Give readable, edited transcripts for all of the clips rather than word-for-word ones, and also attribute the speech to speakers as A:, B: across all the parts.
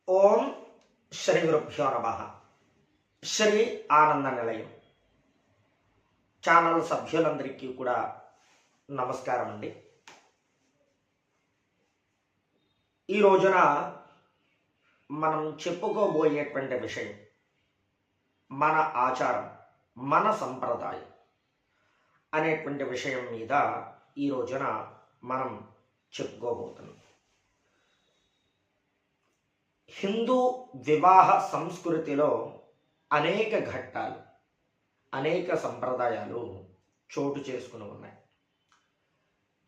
A: ఓం శ్రీ గురుభ్యో నమః. శ్రీ ఆనంద నిలయం ఛానల్ సభ్యులందరికీ కూడా నమస్కారం అండి. ఈ రోజున మనం చెప్పుకోబోయేటువంటి విషయం మన ఆచారం, మన సంప్రదాయం అనేటువంటి విషయం మీద ఈ రోజున మనం చెప్పుకోబోతున్నాం. హిందూ వివాహ సంస్కృతిలో అనేక ఘట్టాలు, అనేక సంప్రదాయాలు చోటు చేసుకుని ఉన్నాయి.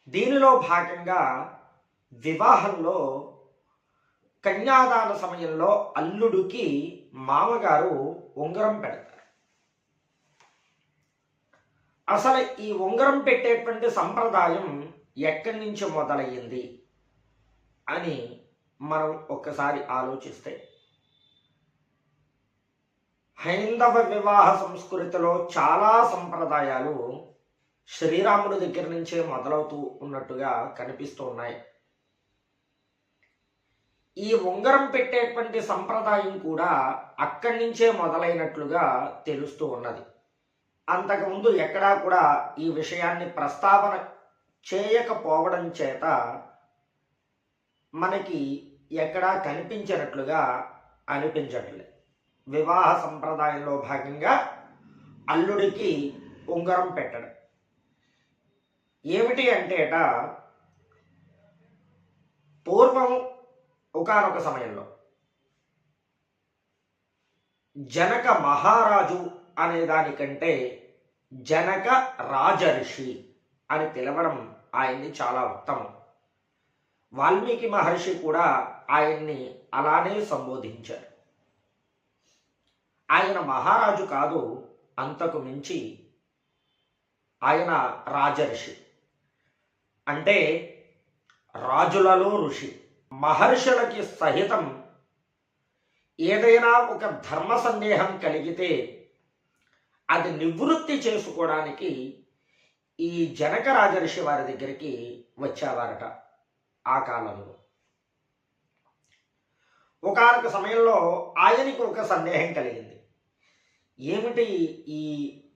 A: దీనిలో భాగంగా వివాహంలో కన్యాదాన సమయంలో అల్లుడికి మామగారు ఉంగరం పెడతారు. అసలు ఈ ఉంగరం పెట్టేటువంటి సంప్రదాయం ఎక్కడి నుంచి మొదలయ్యింది అని మనం ఒక్కసారి ఆలోచిస్తే, హైందవ వివాహ సంస్కృతిలో చాలా సంప్రదాయాలు శ్రీరాముడి దగ్గర నుంచే మొదలవుతూ ఉన్నట్టుగా కనిపిస్తూ ఉన్నాయి. ఈ ఉంగరం పెట్టేటువంటి సంప్రదాయం కూడా అక్కడి నుంచే మొదలైనట్లుగా తెలుస్తూ ఉన్నది. అంతకుముందు ఎక్కడా కూడా ఈ విషయాన్ని ప్రస్తావన చేయకపోవడం చేత మనకి ఎక్కడా కనిపించినట్లుగా అనిపించట్లేదు. వివాహ సంప్రదాయంలో భాగంగా అల్లుడికి ఉంగరం పెట్టడం ఏమిటి అంటేట, పూర్వం ఒకానొక సమయంలో జనక మహారాజు అనే దానికంటే జనక రాజర్షి అని పిలవడం ఆయన్ని చాలా ఉత్తమం. వాల్మీకి మహర్షి కూడా ఆయన్ని అలానే సంబోధించారు. ఆయన మహారాజు కాదు, అంతకు మించి ఆయన రాజర్షి. అంటే రాజులలో ఋషి. మహర్షులకి సహితం ఏదైనా ఒక ధర్మ సందేహం కలిగితే అది నివృత్తి చేసుకోవడానికి ఈ జనక రాజర్షి వారి దగ్గరికి వచ్చేవారట. ఆ కాలంలో ఒకానొక సమయంలో ఆయనకి ఒక సందేహం కలిగింది. ఏమిటి, ఈ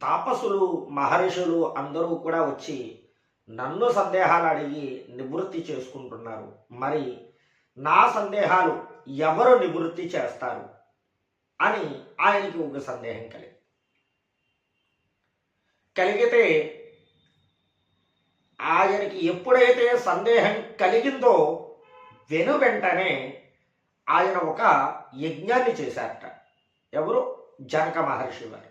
A: తాపసులు మహర్షులు అందరూ కూడా వచ్చి నన్ను సందేహాలు అడిగి నివృత్తి చేసుకుంటున్నారు, మరి నా సందేహాలు ఎవరు నివృత్తి చేస్తారు అని ఆయనకి ఒక సందేహం కలిగితే ఆయనకి ఎప్పుడైతే సందేహం కలిగిందో వెంటనే ఆయన ఒక యజ్ఞాన్ని చేశారట. ఎవరు? జనక మహర్షి వారు,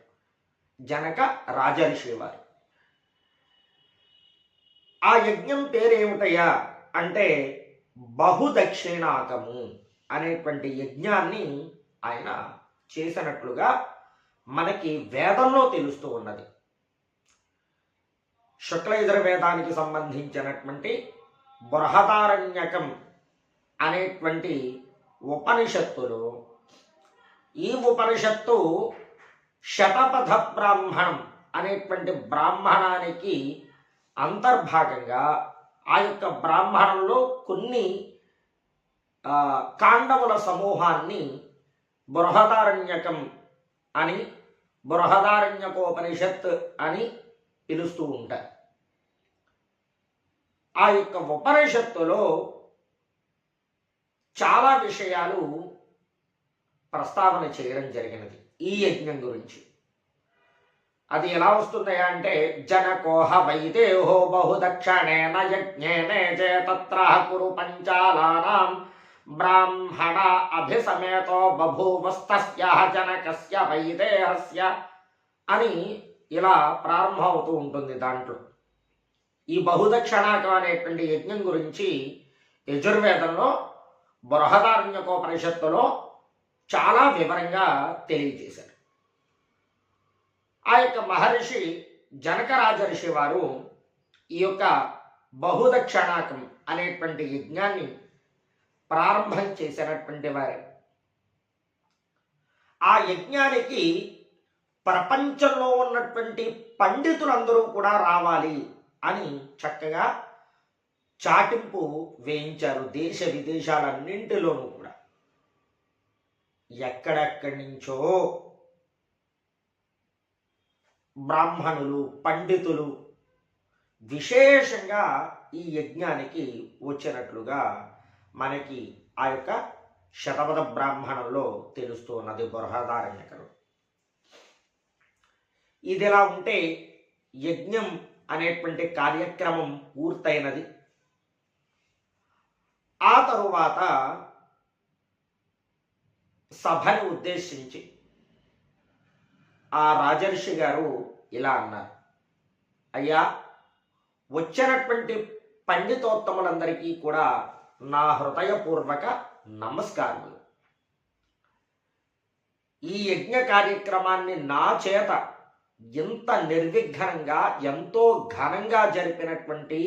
A: జనక రాజర్షి వారు. ఆ యజ్ఞం పేరేమిటయ్యా అంటే బహుదక్షిణాకము అనేటువంటి యజ్ఞాన్ని ఆయన చేసినట్లుగా మనకి వేదంలో తెలుస్తూ ఉన్నది. శుక్లయజుర్వేదానికి సంబంధించినటువంటి బృహదారణ్యకం అనేటువంటి ఉపనిషత్తులు, ఈ ఉపనిషత్తు శతపథ బ్రాహ్మణం అనేటువంటి బ్రాహ్మణానికి అంతర్భాగంగా ఆ యొక్క బ్రాహ్మణంలో కొన్ని కాండముల సమూహాన్ని బృహదారణ్యకం అని, బృహదారణ్యకోపనిషత్ అని పిలుస్తూ ఉంటారు. ఆ యొక్క ఉపనిషత్తులో చాలా విషయాలు ప్రస్తావన చేయడం జరిగినది ఈ యజ్ఞం గురించి. అది ఎలా వస్తుందయా అంటే, జనకోహ వైదేహో బహుదక్షిణేన యజ్ఞేనే చేతత్ర కురు పంచాలానాం బ్రాహ్మణ అభిసమేతో బభూవస్తస్య జనకస్య వైదేహస్య అని ఇలా ప్రారంభమవుతూ ఉంటుంది. దాంట్లో ఈ బహుదక్షిణాకం అనేటువంటి యజ్ఞం గురించి యజుర్వేదంలో బృహదారణ్యకోపనిషత్తులో చాలా వివరంగా తెలియజేశారు. ఆ యొక్క మహర్షి జనక రాజర్షి వారు ఈ యొక్క బహుదక్షిణాకం అనేటువంటి యజ్ఞాన్ని ప్రారంభం చేసినటువంటి వారు. ఆ యజ్ఞానికి ప్రపంచంలో ఉన్నటువంటి పండితులందరూ కూడా రావాలి అని చక్కగా చాటింపు వేయించారు దేశ విదేశాలన్నింటిలోనూ కూడా. ఎక్కడెక్కడి నుంచో బ్రాహ్మణులు, పండితులు విశేషంగా ఈ యజ్ఞానికి వచ్చినట్లుగా మనకి ఆ యొక్క శతపథ బ్రాహ్మణంలో తెలుస్తూ ఉన్నది బృహదారణ్యకం. ఇదిలా ఉంటే యజ్ఞం అనేటువంటి కార్యక్రమం పూర్తయినది. ఆ తరువాత సభని ఉద్దేశించి ఆ రాజర్షి గారు ఇలా అన్నారు, అయ్యా, వచ్చినటువంటి పండితోత్తములందరికీ కూడా నా హృదయపూర్వక నమస్కారములు. ఈ యజ్ఞ కార్యక్రమాన్ని నా చేత ఎంత నిర్విఘ్నంగా ఎంతో ఘనంగా జరిపినటువంటి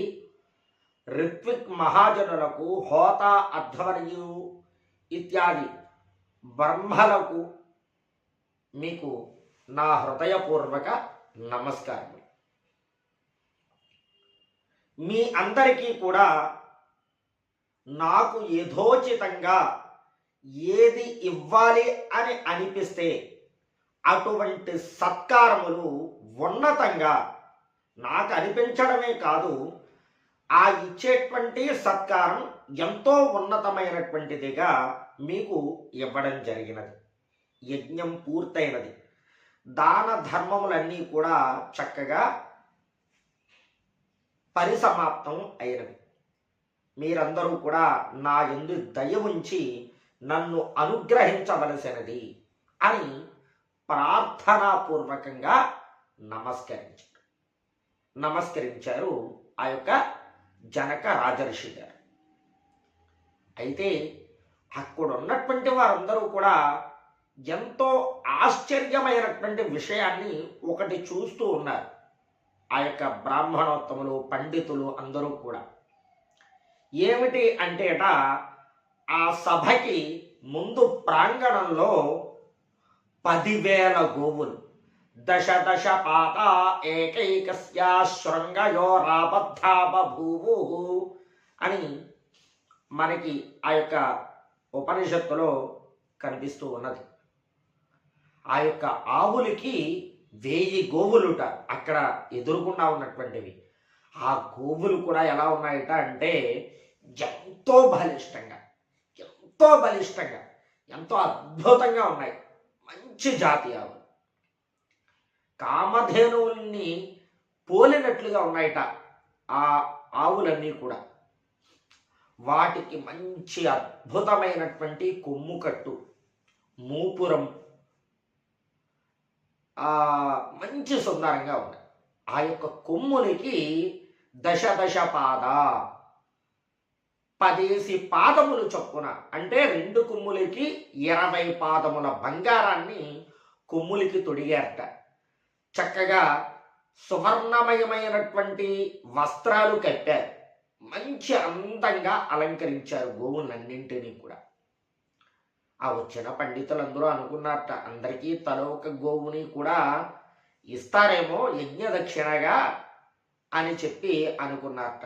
A: ఋత్విక్ మహాజనులకు, హోత, అధ్వర్యు ఇత్యాది బ్రహ్మలకు మీకు నా హృదయపూర్వక నమస్కారం. మీ అందరికీ కూడా నాకు యథోచితంగా ఏది ఇవ్వాలి అని అనిపిస్తే అటువంటి సత్కారములు ఉన్నతంగా నాకు అనిపించడమే కాదు, ఆ ఇచ్చేటువంటి సత్కారం ఎంతో ఉన్నతమైనటువంటిదిగా మీకు ఇవ్వడం జరిగినది. యజ్ఞం పూర్తయినది. దాన ధర్మములన్నీ కూడా చక్కగా పరిసమాప్తం అయినవి. మీరందరూ కూడా నా యందు దయ ఉంచి నన్ను అనుగ్రహించవలసినది అని ప్రార్థనాపూర్వకంగా నమస్కరించారు ఆ యొక్క జనక రాజర్షి గారు. అయితే అక్కడ ఉన్నటువంటి వారందరూ కూడా ఎంతో ఆశ్చర్యమైనటువంటి విషయాన్ని ఒకటి చూస్తూ ఉన్నారు. ఆ యొక్క బ్రాహ్మణోత్తములు, పండితులు అందరూ కూడా ఏమిటి అంటేట, ఆ సభకి ముందు ప్రాంగణంలో 10,000 గోవులు, దశ దశ పాత ఏకైకస్యా శృంగయోరాబద్ధా బభూవు అని మనకి ఆ యొక్క ఉపనిషత్తులో కనిపిస్తూ ఉన్నది. ఆ యొక్క ఆవులకి 1000 గోవులుట అక్కడ ఎదురుకుండా ఉన్నటువంటివి. ఆ గోవులు కూడా ఎలా ఉన్నాయట అంటే ఎంతో బలిష్టంగా ఎంతో అద్భుతంగా ఉన్నాయి. మంచి జాతి ఆవులు, కామధేనువుల్ని పోలినట్లుగా ఉన్నాయట ఆ ఆవులన్నీ కూడా. వాటికి మంచి అద్భుతమైనటువంటి కొమ్ము కట్టు, మూపురం మంచి సుందరంగా ఉన్నాయి. ఆ యొక్క కొమ్ములకి దశ దశ పాద, 10 పాదములు చొప్పున, అంటే 2 కొమ్ములకి 20 పాదముల బంగారాన్ని కొమ్ములకి తొడిగారట. చక్కగా సువర్ణమయమైనటువంటి వస్త్రాలు కట్టారు. మంచి అందంగా అలంకరించారు గోవులన్నింటినీ కూడా. ఆ వచ్చిన పండితులందరూ అనుకున్నారట, అందరికీ తల ఒక గోవుని కూడా ఇస్తారేమో యజ్ఞ దక్షిణగా అని చెప్పి అనుకున్నారట.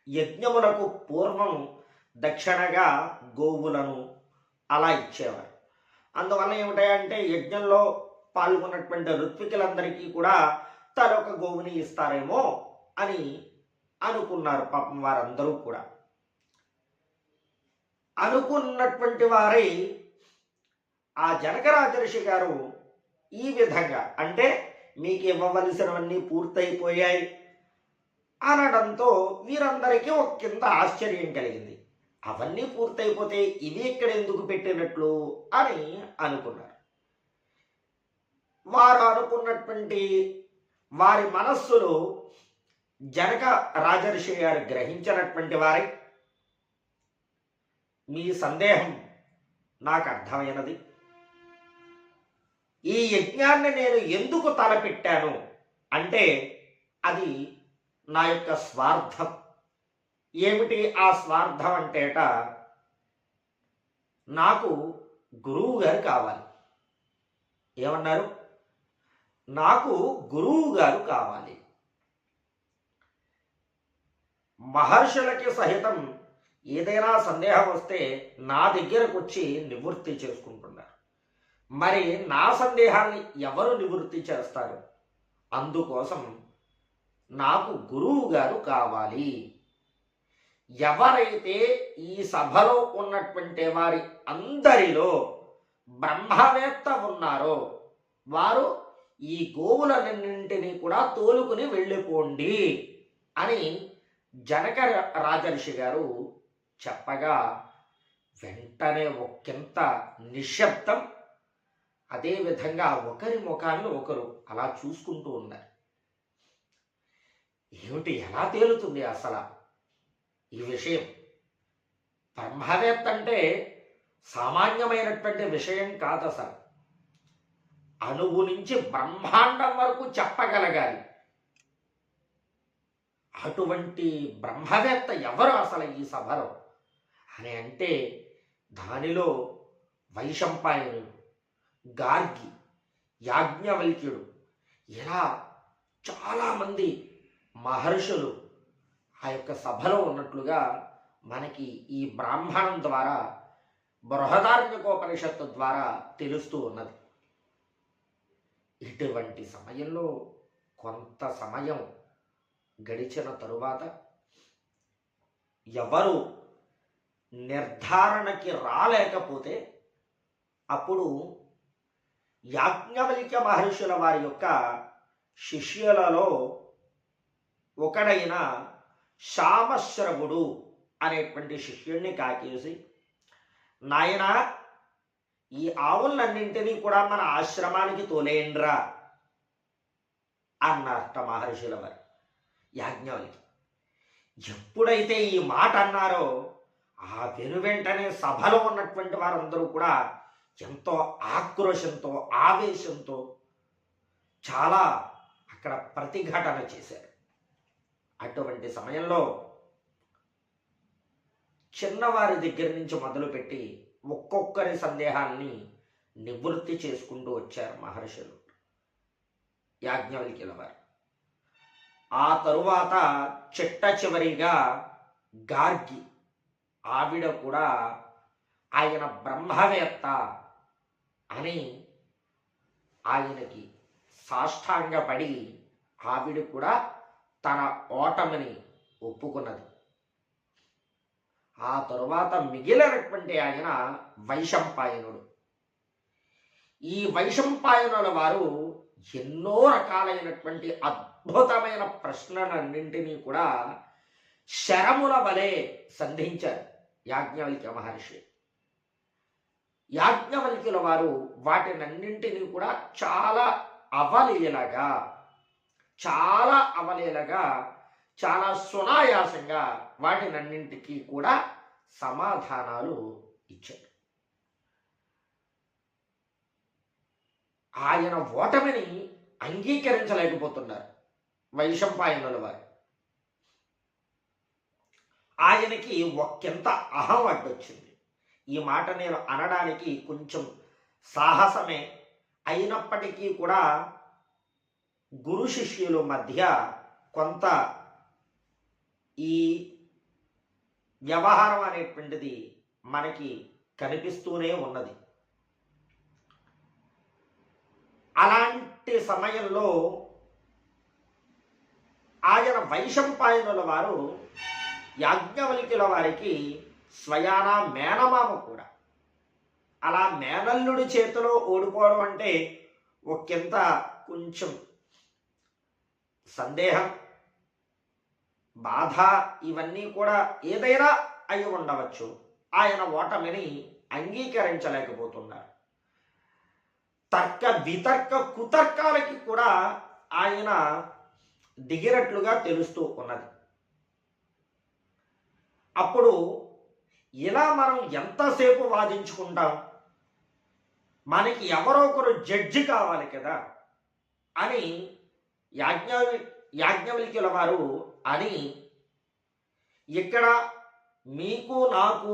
A: యజ్ఞములకు పూర్వం దక్షిణగా గోవులను అలా ఇచ్చేవారు. అందువల్ల ఏమిటంటే యజ్ఞంలో పాల్గొన్నటువంటి ఋత్వికులందరికీ కూడా తలొక గోవుని ఇస్తారేమో అని అనుకున్నారు పాపం వారందరూ కూడా. అనుకున్నటువంటి వారై ఆ జనక రాజర్షి గారు ఈ విధంగా, అంటే మీకు ఇవ్వవలసినవన్నీ పూర్తయిపోయాయి అనడంతో వీరందరికీ ఒక కింద ఆశ్చర్యం కలిగింది. అవన్నీ పూర్తయిపోతే ఇవి ఇక్కడ ఎందుకు పెట్టినట్లు అని అనుకున్నారు. వారు అనుకున్నటువంటి వారి మనస్సులో జనక రాజర్షి గారు గ్రహించినటువంటి వారి, మీ సందేహం నాకు అర్థమైనది. ఈ యజ్ఞాన్ని నేను ఎందుకు తలపెట్టాను అంటే అది నా యొక్క స్వార్థం. ఏమిటి ఆ స్వార్థం అంటేట, నాకు గురువు గారు కావాలి. ఏమన్నారు? నాకు గురువు గారు కావాలి. మహర్షులకి సహితం ఏదైనా సందేహం వస్తే నా దగ్గరకు వచ్చి నివృత్తి చేసుకుంటున్నారు. మరి నా సందేహాన్ని ఎవరు నివృత్తి చేస్తారు? అందుకోసం నాకు గురువు గారు కావాలి. ఎవరైతే ఈ సభలో ఉన్నటువంటి వారి అందరిలో బ్రహ్మవేత్త ఉన్నారో వారు ఈ గోవులన్నింటినీ కూడా తోలుకుని వెళ్ళిపోండి అని జనక రాజర్షి గారు చెప్పగా వెంటనే ఒకంత నిశ్శబ్దం. అదేవిధంగా ఒకరి ముఖాన్ని ఒకరు అలా చూసుకుంటూ ఉన్నారు. ఏమిటి, ఎలా తేలుతుంది అసలు ఈ విషయం? బ్రహ్మవేత్త అంటే సామాన్యమైనటువంటి విషయం కాదు. అసలు అణువు నుంచి బ్రహ్మాండం వరకు చెప్పగలగాలి. అటువంటి బ్రహ్మవేత్త ఎవరు అసలు ఈ సభలో అని అంటే దానిలో వైశంపాయనుడు, గార్గి, యాజ్ఞవల్క్యుడు ఇలా చాలామంది మహర్షులు ఆ యొక్క సభలో ఉన్నట్లుగా మనకి ఈ బ్రాహ్మణం ద్వారా, బృహదారణ్యకోపనిషత్తు ద్వారా తెలుస్తూ ఉన్నది. ఇటువంటి సమయంలో కొంత సమయం గడిచిన తరువాత ఎవరు నిర్ధారణకి రాలేకపోతే అప్పుడు యాజ్ఞవల్క్య మహర్షుల వారి యొక్క శిష్యులలో ఒకడైన శామశ్రవుడు అనేటువంటి శిష్యుణ్ణి కాకేసి, నాయన ఈ ఆవులన్నింటినీ కూడా మన ఆశ్రమానికి తోలేయండ్రా అన్నారట మహర్షుల వారు యాజ్ఞవల్కి. ఎప్పుడైతే ఈ మాట అన్నారో ఆ వెనువెంటనే సభలో ఉన్నటువంటి వారందరూ కూడా ఎంతో ఆక్రోశంతో, ఆవేశంతో చాలా అక్కడ ప్రతిఘటన చేశారు. అటువంటి సమయంలో చిన్నవారి దగ్గర నుంచి మొదలుపెట్టి ఒక్కొక్కరి సందేహాన్ని నివృత్తి చేసుకుంటూ వచ్చారు మహర్షులు, యాజ్ఞవల్క్యుల వారు. ఆ తరువాత చిట్ట చివరిగా గార్గి, ఆవిడ కూడా ఆయన బ్రహ్మవేత్త అని ఆయనకి సాష్టాంగపడి ఆవిడ కూడా తన ఓటమిని ఒప్పుకున్నది. ఆ తరువాత మిగిలినటువంటి ఆయన వైశంపాయనుడు. ఈ వైశంపాయనుల వారు ఎన్నో రకాలైనటువంటి అద్భుతమైన ప్రశ్నలన్నింటినీ కూడా శరముల వలె సంధించారు యాజ్ఞవల్క్య మహర్షి. యాజ్ఞవల్క్యుల వారు వాటినన్నింటినీ కూడా చాలా అవలీలగా, చాలా సునాయాసంగా వాటినన్నింటికీ కూడా సమాధానాలు ఇచ్చారు. ఆయన ఓటమిని అంగీకరించలేకపోతున్నారు వైశంపాయనుల వారు. ఆయనకి ఒకంత అహం అడ్డొచ్చింది. ఈ మాట నేను అనడానికి కొంచెం సాహసమే అయినప్పటికీ కూడా గురు శిష్యుల మధ్య కొంత ఈ వ్యవహారం అనేటువంటిది మనకి కనిపిస్తూనే ఉన్నది. అలాంటి సమయంలో ఆయన వైశంపాయనుల వారు యాజ్ఞవల్క్యుల వారికి స్వయానా మేనమామ కూడా. అలా మేనల్లుడి చేతిలో ఓడిపోవడం అంటే ఒకంత కొంచెం సందేహం, బాధ ఇవన్నీ కూడా ఏదైనా అయి ఉండవచ్చు. ఆయన ఓటమిని అంగీకరించలేకపోతున్నారు. తర్క వితర్క కుతర్కాలకి కూడా ఆయన దిగినట్లుగా తెలుస్తూ ఉన్నది. అప్పుడు ఇలా మనం ఎంతసేపు వాదించుకుంటాం, మనకి ఎవరో ఒకరు జడ్జి కావాలి కదా అని యాజ్ఞవల్క్యుల వారు అని, ఇక్కడ మీకు నాకు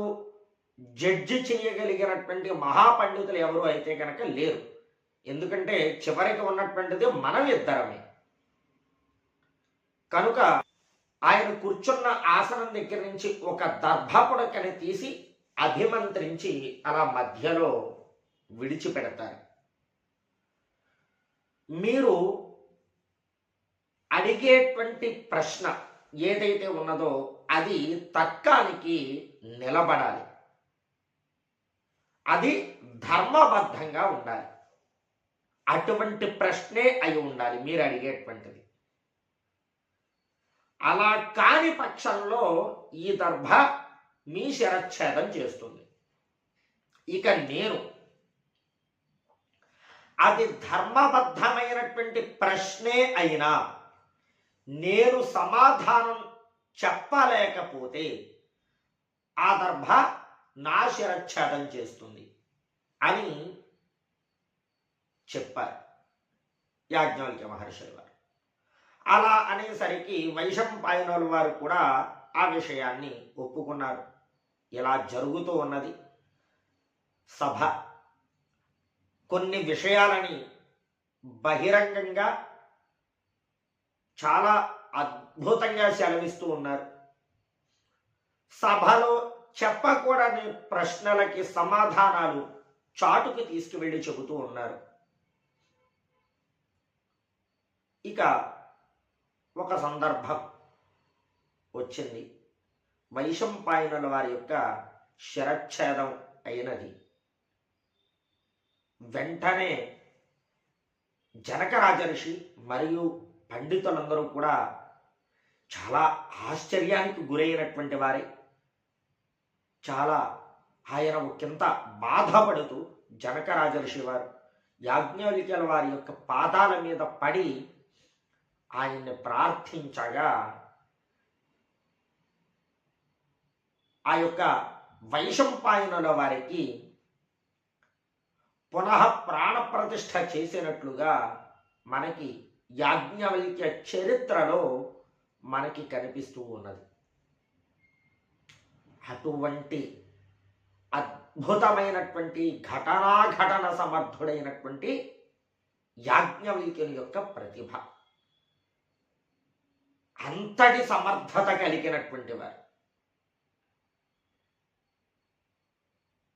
A: జడ్జి చేయగలిగినటువంటి మహాపండితులు ఎవరు అయితే కనుక లేరు. ఎందుకంటే చివరికి ఉన్నటువంటిది మనం ఇద్దరమే. కనుక ఆయన కూర్చున్న ఆసనం దగ్గర నుంచి ఒక దర్భపుడకని తీసి అభిమంత్రించి అలా మధ్యలో విడిచిపెడతారు. మీరు అడిగేటువంటి ప్రశ్న ఏదైతే ఉన్నదో అది తర్కానికి నిలబడాలి, అది ధర్మబద్ధంగా ఉండాలి. అటువంటి ప్రశ్నే అయి ఉండాలి మీరు అడిగేటువంటిది. అలా కాని పక్షంలో ఈ దర్భ మీ శిరచ్ఛేదం చేస్తుంది. ఇక నేను అది ధర్మబద్ధమైనటువంటి ప్రశ్నే అయినా నేను సమాధానం చెప్పలేకపోతే ఆ దర్భ నా శిరచ్ఛేదం చేస్తుంది అని చెప్పారు యాజ్ఞవల్క్య మహర్షుల వారు. అలా అనేసరికి వైశంపాయనుల వారు కూడా ఆ విషయాన్ని ఒప్పుకున్నారు. ఇలా జరుగుతూ ఉన్నది సభ. కొన్ని విషయాలని బహిరంగంగా చాలా అద్భుతంగా సెలవిస్తూ ఉన్నారు. సభలో చెప్పకూడని ప్రశ్నలకి సమాధానాలు చాటుకు తీసుకువెళ్ళి చెబుతూ ఉన్నారు. ఇక ఒక సందర్భం వచ్చింది. వైశంపాయనుల వారి యొక్క శిరచ్ఛేదం అయినది. వెంటనే జనక రాజర్షి మరియు పండితులందరూ కూడా చాలా ఆశ్చర్యానికి గురైనటువంటి వారే. చాలా ఆయన ఒకంత బాధపడుతూ జనక రాజర్షి వారు యాజ్ఞవల్క్యుల వారి యొక్క పాదాల మీద పడి ఆయన్ని ప్రార్థించగా ఆ యొక్క వైశంపాయనుల వారికి పునః ప్రాణప్రతిష్ఠ చేసినట్లుగా మనకి యాజ్ఞవల్క్య చరిత్రలో మనకి కనిపిస్తూ ఉన్నది. అటువంటి అద్భుతమైనటువంటి ఘటన సమర్థుడైనటువంటి యాజ్ఞవల్క్యుని యొక్క ప్రతిభ, అంతటి సమర్థత కలిగినటువంటి వారు.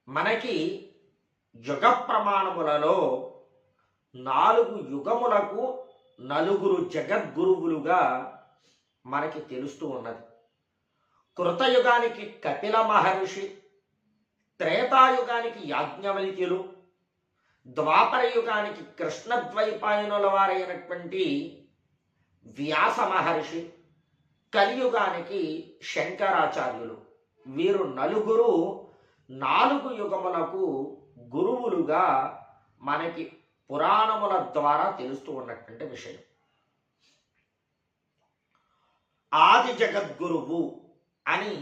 A: మనకి యుగ ప్రమాణములలో 4 యుగములకు 4 జగద్గురువులుగా మనకి తెలుస్తూ ఉన్నది. కృతయుగానికి కపిల మహర్షి, త్రేతాయుగానికి యాజ్ఞవల్క్యులు, ద్వాపర యుగానికి కృష్ణద్వైపాయనుల వారైనటువంటి వ్యాస మహర్షి, కలియుగానికి శంకరాచార్యులు. వీరు 4 యుగములకు గురువులుగా మనకి పురాణముల ద్వారా తెలుస్తూ ఉన్నటువంటి విషయం. ఆది జగద్గురువు అని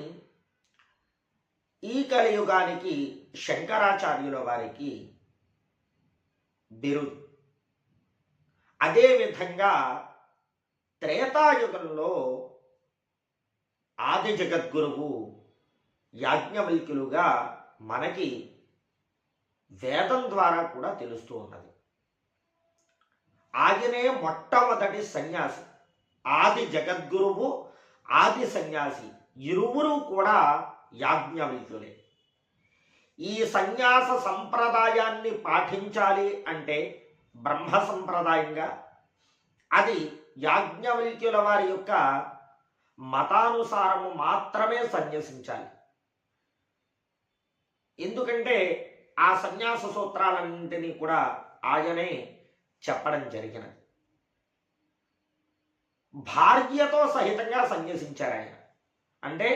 A: ఈ కలియుగానికి శంకరాచార్యుల వారికి బిరుదు. అదేవిధంగా త్రేతాయుగంలో ఆది జగద్గురువు యాజ్ఞవల్క్యులుగా మనకి వేదం ద్వారా కూడా తెలుస్తూ ఉన్నది. ఆయనే మొట్టమొదటి సన్యాసి. ఆది జగద్గురువు, ఆది సన్యాసి ఇరువురు కూడా యాజ్ఞవల్క్యులే. ఈ సన్యాస సంప్రదాయాన్ని పాటించాలి అంటే బ్రహ్మ సంప్రదాయంగా అది యాజ్ఞవల్క్యుల వారి యొక్క మతానుసారము మాత్రమే సన్యసించాలి. ఎందుకంటే ఆ సన్యాస సూత్రాలన్నింటినీ కూడా ఆయనే చెప్పడం జరిగినది. భార్యతో సహితంగా సన్యసించారు ఆయన. అంటే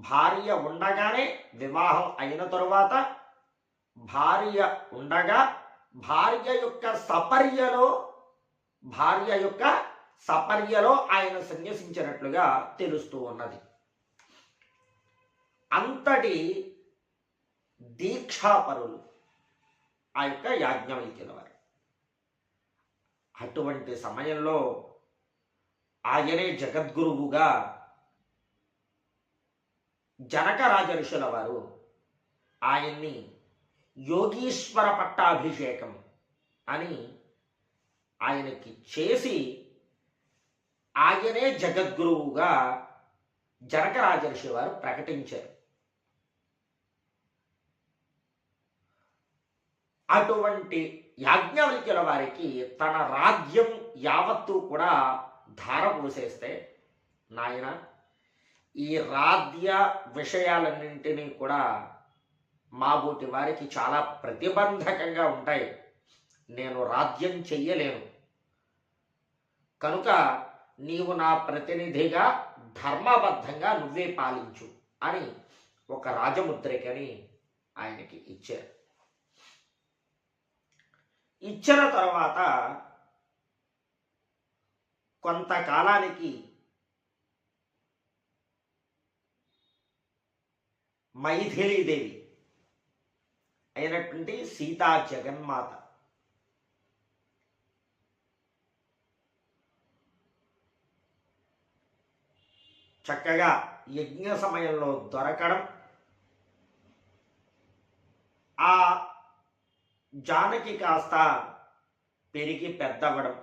A: భార్య ఉండగానే, వివాహం అయిన తరువాత భార్య ఉండగా భార్య యొక్క సపర్యలో ఆయన సన్యసించినట్లుగా తెలుస్తూ ఉన్నది. అంతటి దీక్షాపరులు ఆ యొక్క యాజ్ఞవల్క్యుల వారు. అటువంటి సమయంలో ఆయనే జగద్గురువుగా జనక రాజర్షుల వారు ఆయన్ని యోగీశ్వర పట్టాభిషేకం అని ఆయనకి చేసి ఆయనే జగద్గురువుగా జనక రాజర్షి వారు ప్రకటించారు. అటువంటి యాజ్ఞవల్క్యుల వారికి తన రాజ్యం యావత్తు కూడా ధారపోసేస్తే, నాయన ఈ రాజ్య విషయాలన్నింటినీ కూడా మాబోటి వారికి చాలా ప్రతిబంధకంగా ఉంటాయి, నేను రాజ్యం చెయ్యలేను, కనుక నీవు నా ప్రతినిధిగా ధర్మబద్ధంగా నువ్వే పాలించు అని ఒక రాజముద్రికని ఆయనకి ఇచ్చారు. ఇచ్చిన తర్వాత కొంతకాలానికి మైథిలీదేవి అయినటువంటి సీతా జగన్మాత చక్కగా యజ్ఞ సమయంలో దొరకడం, ఆ జానకి కాస్త పెరిగి పెద్దవడం,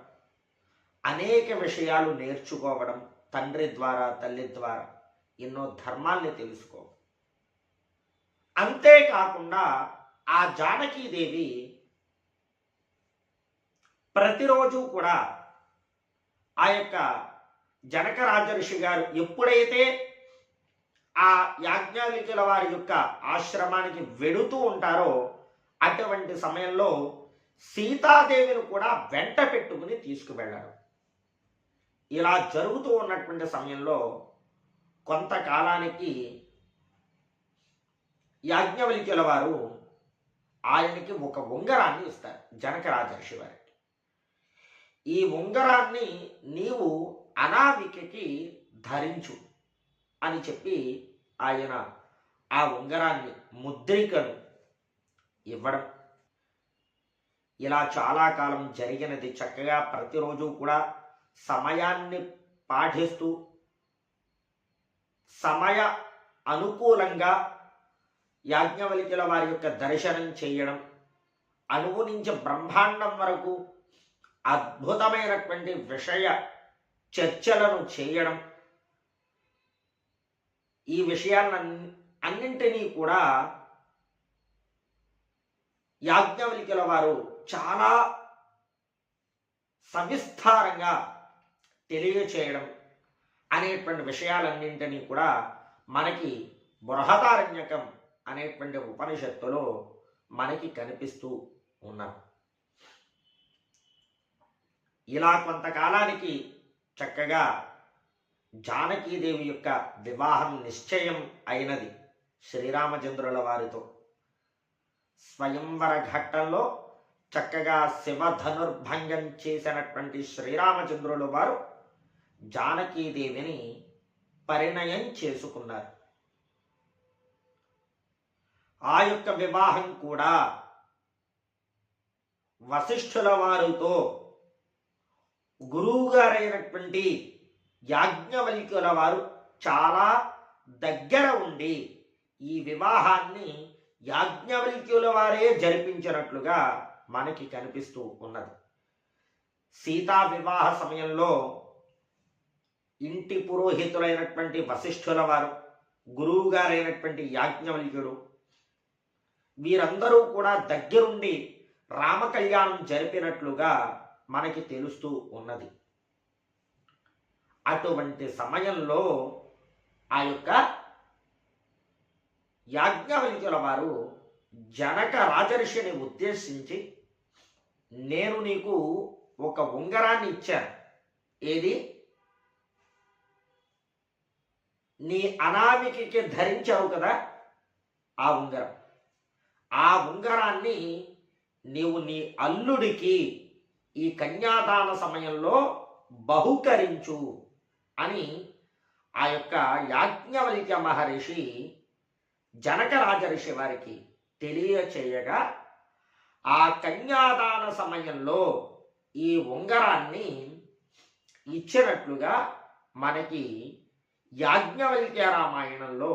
A: అనేక విషయాలు నేర్చుకోవడం, తండ్రి ద్వారా తల్లి ద్వారా ఎన్నో ధర్మాల్ని తెలుసుకోవడం. అంతేకాకుండా ఆ జానకీదేవి ప్రతిరోజు కూడా ఆ యొక్క జనక రాజర్షి గారు ఎప్పుడైతే ఆ యాజ్ఞవల్క్యుల వారి యొక్క ఆశ్రమానికి వెడుతూ ఉంటారో అటువంటి సమయంలో సీతాదేవిని కూడా వెంట పెట్టుకుని తీసుకువెళ్ళారు. ఇలా జరుగుతూ ఉన్నటువంటి సమయంలో కొంతకాలానికి యాజ్ఞవల్క్యుల వారు ఆయనకి ఒక ఉంగరాన్ని ఇస్తారు జనక రాజర్షి వారికి. ఈ ఉంగరాన్ని నీవు అనామికకి ధరించు అని చెప్పి ఆయన ఆ ఉంగరాన్ని, ముద్రికను ఇవ్వడం. ఇలా చాలా కాలం జరిగినది. చక్కగా ప్రతిరోజు కూడా సమయాన్ని పాటిస్తూ సమయ అనుకూలంగా యాజ్ఞవల్క్యుల వారి యొక్క దర్శనం చేయడం, అణువు నుంచి బ్రహ్మాండం వరకు అద్భుతమైనటువంటి విషయ చర్చలను చేయడం, ఈ విషయాలన్నింటినీ కూడా యాజ్ఞవల్క్యుల వారు చాలా సవిస్తారంగా తెలియచేయడం అనేటువంటి విషయాలన్నింటినీ కూడా మనకి బృహదారణ్యకం అనేటువంటి ఉపనిషత్తులో మనకి కనిపిస్తూ ఉన్నారు. ఇలా కొంతకాలానికి చక్కగా జానకీదేవి యొక్క వివాహం నిశ్చయం అయినది శ్రీరామచంద్రుల వారితో. స్వయంవర ఘట్టంలో చక్కగా శివధనుర్భంగం చేసినటువంటి శ్రీరామచంద్రుల వారు జానకీదేవిని పరిణయం చేసుకున్నారు. ఆ యొక్క వివాహం కూడా వశిష్ఠుల వారితో గురువుగారైనటువంటి యాజ్ఞవల్క్యుల వారు చాలా దగ్గర ఉండి ఈ వివాహాన్ని యాజ్ఞవల్క్యుల వారే జరిపించినట్లుగా మనకి కనిపిస్తూ ఉన్నది. సీతా వివాహ సమయంలో ఇంటి పురోహితులైనటువంటి వశిష్ఠుల వారు, గురువు గారైనటువంటి యాజ్ఞవల్క్యుడు, వీరందరూ కూడా దగ్గరుండి రామకళ్యాణం జరిపినట్లుగా మనకి తెలుస్తూ ఉన్నది. అటువంటి సమయంలో ఆ యొక్క యాజ్ఞవల్క్యుల వారు జనక రాజర్షిని ఉద్దేశించి, నేను నీకు ఒక ఉంగరాన్ని ఇచ్చాను, ఏది నీ అనామికకి ధరించావు కదా ఆ ఉంగరం, ఆ ఉంగరాన్ని నీవు నీ అల్లుడికి ఈ కన్యాదాన సమయంలో బహుకరించు అని ఆ యొక్క యాజ్ఞవల్క్య మహర్షి జనక రాజర్షి వారికి తెలియచేయగా, ఆ కన్యాదాన సమయంలో ఈ ఉంగరాన్ని ఇచ్చినట్లుగా మనకి యాజ్ఞవల్క్య రామాయణంలో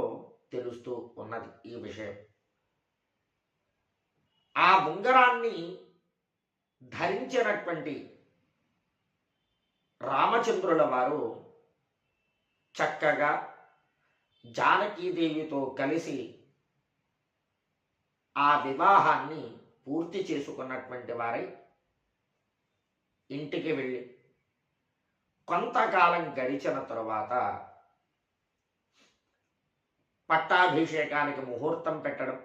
A: తెలుస్తూ ఉన్నది ఈ విషయం. ఆ ఉంగరాన్ని ధరించినటువంటి రామచంద్రుల వారు చక్కగా జానకీదేవితో కలిసి ఆ వివాహాన్ని పూర్తి చేసుకున్నటువంటి వారై ఇంటికి వెళ్ళి కొంతకాలం గడిచిన తరువాత పట్టాభిషేకానికి ముహూర్తం పెట్టడం,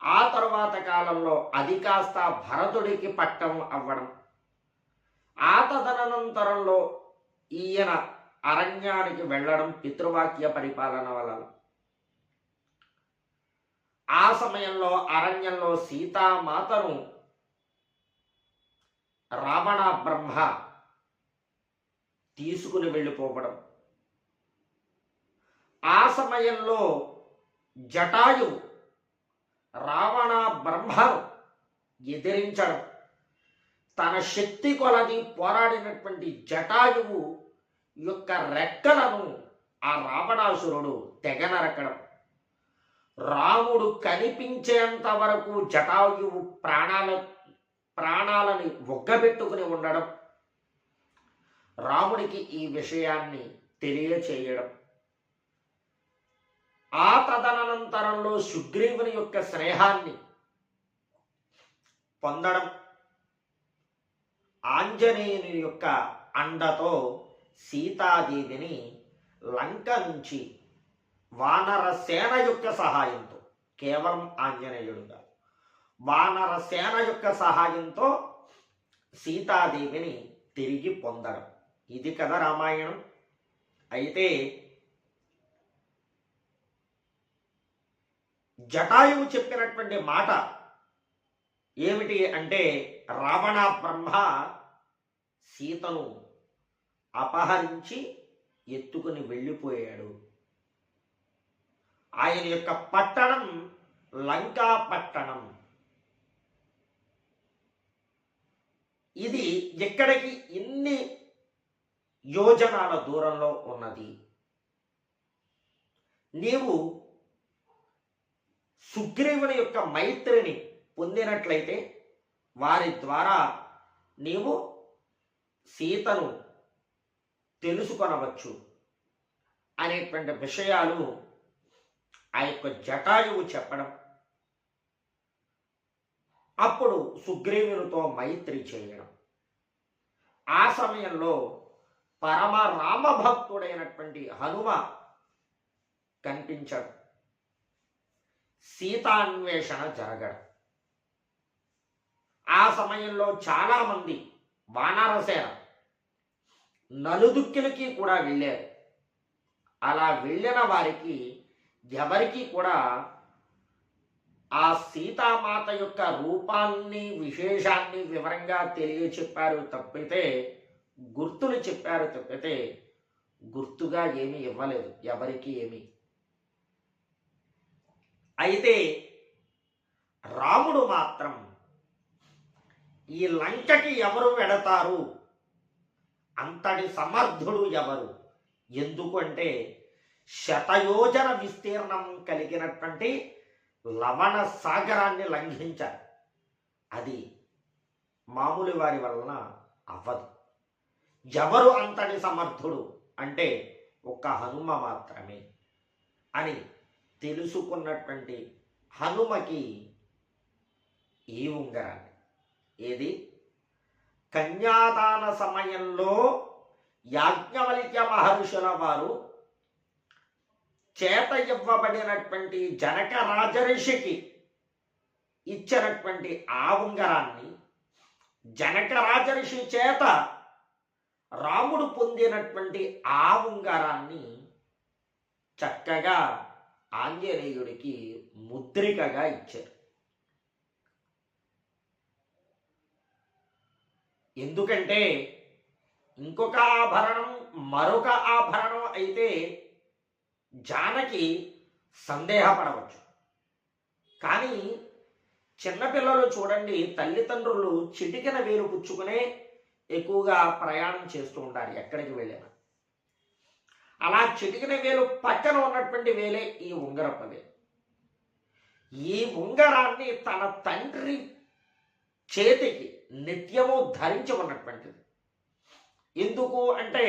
A: ఆ తరువాత కాలంలో అది కాస్త భరతుడికి పట్టం అవ్వడం, ఆ తదనంతరంలో ఈయన అరణ్యానికి వెళ్ళడం పితృవాక్య పరిపాలన వలన. ఆ సమయంలో అరణ్యంలో సీతామాతను రావణ బ్రహ్మ తీసుకుని వెళ్ళిపోవడం, ఆ సమయంలో జటాయువు రావణ బ్రహ్మను ఎదిరించడం, తన శక్తి కొలది పోరాడినటువంటి జటాయువు యొక్క రెక్కలను ఆ రావణాసురుడు తెగనరకడం, రాముడు కనిపించేంత వరకు జటాయువు ప్రాణాలని ఒగ్గబెట్టుకుని ఉండడం, రాముడికి ఈ విషయాన్ని తెలియచేయడం, ఆ తదనంతరంలో సుగ్రీవుని యొక్క స్నేహాన్ని పొందడం, ఆంజనేయుని యొక్క అండతో సీతాదేవిని లంక నుంచి వానర సేన యొక్క సహాయంతో, కేవలం ఆంజనేయుడుగా వానర సేన యొక్క సహాయంతో సీతాదేవిని తిరిగి పొందడం. ఇది కదా రామాయణం. అయితే జటాయువు చెప్పినటువంటి మాట ఏమిటి అంటే, రావణ బ్రహ్మ సీతను అపహరించి ఎత్తుకుని వెళ్ళిపోయాడు. ఆయన యొక్క పట్టణం లంకా పట్టణం. ఇది ఎక్కడికి ఇన్ని యోజనాల దూరంలో ఉన్నది. నీవు సుగ్రీవుని యొక్క మైత్రిని పొందినట్లయితే వారి ద్వారా నీవు సీతను తెలుసుకొనవచ్చు అనేటువంటి విషయాలు ఆ యొక్క జటాయువు చెప్పడం, అప్పుడు సుగ్రీవునితో మైత్రి చేయడం. ఆ సమయంలో పరమ రామభక్తుడైనటువంటి హనుమ కనిపించడం, సీతాన్వేషణ జరగడం. ఆ సమయంలో చాలామంది వానరసేన నలుదిక్కులకి కూడా వెళ్ళారు. అలా వెళ్ళిన వారికి ఎవరికి కూడా ఆ సీతామాత యొక్క రూపాన్ని విశేషాన్ని వివరంగా తెలియచెప్పారు తప్పితే, గుర్తులు చెప్పారు తప్పితే గుర్తుగా ఏమీ ఇవ్వలేదు ఎవరికి ఏమి. అయితే రాముడు మాత్రం ఈ లంకకి ఎవరు వెడతారు, అంతటి సమర్థుడు ఎవరు, ఎందుకంటే శతయోజన విస్తీర్ణం కలిగినటువంటి లవణ సాగరాన్ని లంఘించారు. అది మామూలు వారి వలన అవ్వదు. ఎవరు అంతటి సమర్థుడు అంటే ఒక్క హనుమ మాత్రమే అని తెలుసుకున్నటువంటి హనుమకి ఈ ఉంగరాన్ని, ఏది కన్యాదాన సమయంలో యాజ్ఞవల్క్య మహర్షుల వారు చేత ఇవ్వబడినటువంటి జనక రాజర్షికి ఇచ్చినటువంటి ఆ ఉంగరాన్ని, జనక రాజర్షి చేత రాముడు పొందినటువంటి ఆ ఉంగరాన్ని చక్కగా ఆంజనేయుడికి ముద్రికగా ఇచ్చారు. ఎందుకంటే ఇంకొక ఆభరణం మరొక ఆభరణం అయితే జానకి సందేహపడవచ్చు. కానీ చిన్నపిల్లలు చూడండి, తల్లిదండ్రులు చిటికెన వేలు పుచ్చుకునే ఎక్కువగా ప్రయాణం చేస్తూ ఉంటారు ఎక్కడికి వెళ్ళినా. అలా చిటికెన వేలు పక్కన ఉన్నటువంటి వేలే ఈ ఉంగరపు వేలు. ఈ ఉంగరాన్ని తన తండ్రి చేతికి నిత్యము ధరించి ఉన్నటువంటిది. ఎందుకు అంటే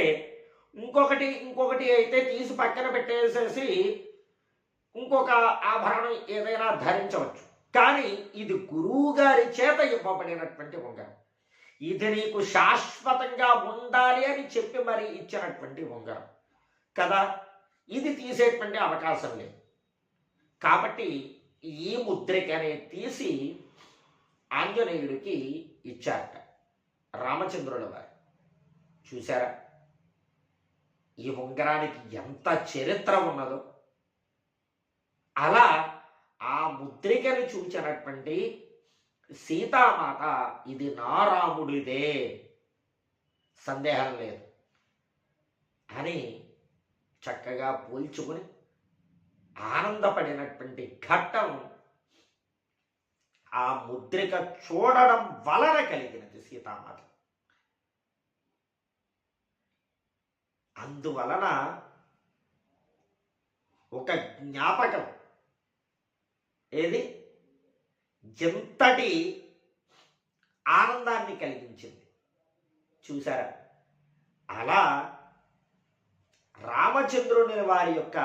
A: ఇంకొకటి అయితే తీసి పక్కన పెట్టేసేసి ఇంకొక ఆభరణం ఏదైనా ధరించవచ్చు. కానీ ఇది గురువు గారి చేత ఇవ్వబడినటువంటి ఉంగరం. ఇది నీకు శాశ్వతంగా ఉండాలి అని చెప్పి మరి ఇచ్చినటువంటి ఉంగరం కదా. ఇది తీసేటువంటి అవకాశం లేదు. కాబట్టి ఈ ముద్రికనే తీసి ఆంజనేయుడికి ఇచ్చారట రామచంద్రుల వారు. చూసారా ఈ ఉంగరానికి ఎంత చరిత్ర ఉన్నదో. అలా ఆ ముద్రికను చూచినటువంటి సీతామాత ఇది నా రాముడిదే, సందేహం లేదు అని చక్కగా పోల్చుకుని ఆనందపడినటువంటి ఘట్టం ఆ ముద్రిక చూడడం వలన కలిగినది సీతామాత. అందువలన ఒక జ్ఞాపకం ఏది ఎంతటి ఆనందాన్ని కలిగించింది చూసారా. అలా రామచంద్రుని వారి యొక్క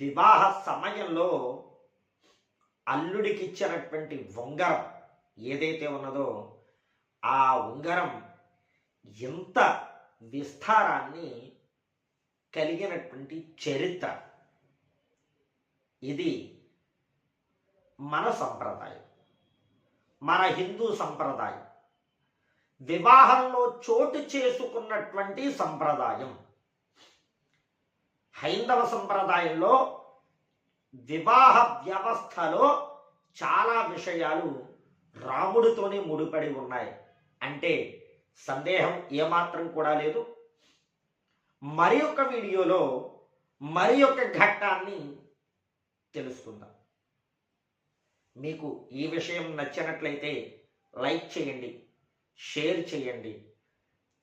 A: వివాహ సమయంలో అల్లుడికి ఇచ్చినటువంటి ఉంగరం ఏదైతే ఉన్నదో ఆ ఉంగరం ఎంత విస్తారాన్ని కలిగినటువంటి చరిత్ర. ఇది మన సంప్రదాయం, మన హిందూ సంప్రదాయం, వివాహంలో చోటు చేసుకున్నటువంటి సంప్రదాయం. హైందవ సంప్రదాయంలో వివాహ వ్యవస్థలో చాలా విషయాలు రాముడితోనే ముడిపడి ఉన్నాయి అంటే సందేహం ఏమాత్రం కూడా లేదు. మరి యొక్క వీడియోలో మరి యొక్క ఘట్టాన్ని తెలుసుకుందాం. మీకు ఈ విషయం నచ్చినట్లయితే లైక్ చేయండి, షేర్ చేయండి,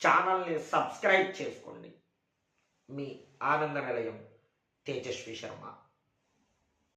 A: ఛానల్ని సబ్స్క్రైబ్ చేసుకోండి. మీ ఆనంద నిలయం తేజస్వి శర్మ.